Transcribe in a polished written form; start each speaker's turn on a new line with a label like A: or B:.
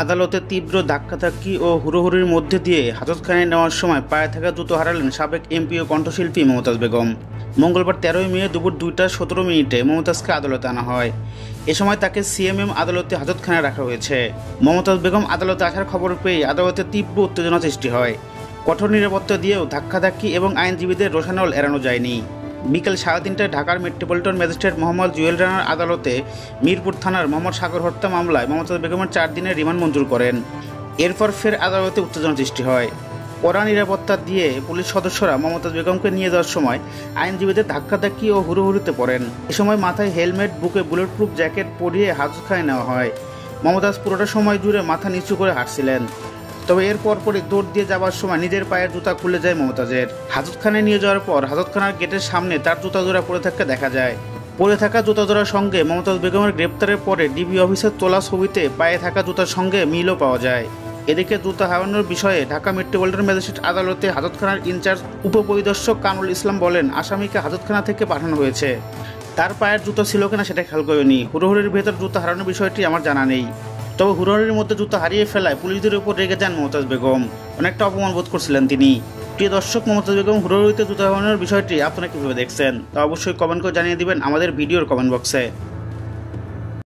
A: আদালতে তীব্র ধাক্কাধাক্কি ও হুড়োহুড়ির মধ্যে দিয়ে হাজতখানায় নেওয়ার সময় পায়ে থাকা জুতো হারালেন সাবেক এমপি ও কণ্ঠশিল্পী মমতাজ বেগম। মঙ্গলবার 13 মে দুপুর 2:17 মমতাজকে আদালতে আনা হয়। এ সময় তাকে সিএমএম আদালতে হাজতখানায় রাখা হয়েছে। মমতাজ বেগম আদালতে আসার খবর পেয়ে আদালতে তীব্র উত্তেজনা সৃষ্টি হয়। কঠোর নিরাপত্তা দিয়েও ধাক্কাধাক্কি এবং আইনজীবীদের রোষানল এড়ানো যায়নি। বিকেল 3:30টায় ঢাকার মেট্রোপলিটন ম্যাজিস্ট্রেট মোহাম্মদ জুয়েল রানার আদালতে মিরপুর থানার মোহাম্মদ সাগর হত্যা মামলায় মমতাজ বেগমের 4 দিনের রিমান্ড মঞ্জুর করেন। এরপর ফের আদালতে উত্তেজনা সৃষ্টি হয়। কড়া নিরাপত্তা দিয়ে পুলিশ সদস্যরা মমতাজ বেগমকে নিয়ে যাওয়ার সময় আইনজীবীদের ধাক্কাধাক্কি ও হুড়োহুড়িতে পড়েন। এ সময় মাথায় হেলমেট, বুকে বুলেটপ্রুফ জ্যাকেট পরিয়ে হাজতখানায় নেওয়া হয়। মমতাজ পুরোটা সময় জুড়ে মাথা নিচু করে হাঁটছিলেন। তবে এর পরপরই দৌড় দিয়ে যাওয়ার সময় নিজের পায়ের জুতা খুলে যায় মমতাজের। হাজতখানায় নিয়ে যাওয়ার পর হাজতখানার গেটের সামনে তার জুতা জোড়া পড়ে থাকতে দেখা যায়। পড়ে থাকা জুতা জোড়ার সঙ্গে মমতাজ বেগমের গ্রেপ্তারের পরে ডিবি অফিসের তোলা ছবিতে পায়ে থাকা জুতার সঙ্গে মিলও পাওয়া যায়। এদিকে জুতা হারানোর বিষয়ে ঢাকা মেট্রোপলিটন ম্যাজিস্ট্রেট আদালতে হাজতখানার ইনচার্জ উপপরিদর্শক কামরুল ইসলাম বলেন, আসামিকে হাজতখানা থেকে পাঠানো হয়েছে। তার পায়ের জুতো ছিল কিনা সেটা খেয়াল করিনি। হুড়োহুড়ির ভেতর জুতা হারানোর বিষয়টি আমার জানা নেই। তবে হুড়োহুড়ির মধ্যে জুতা হারিয়ে ফেলায় পুলিশদের উপর রেগে যান মমতাজ বেগম। অনেকটা অপমান বোধ করছিলেন তিনি। প্রিয় দর্শক, মমতাজ বেগম হুড়োহুড়িতে জুতা হারানোর বিষয়টি আপনারা কীভাবে দেখছেন তা অবশ্যই কমেন্ট করে জানিয়ে দিবেন আমাদের ভিডিওর কমেন্ট বক্সে।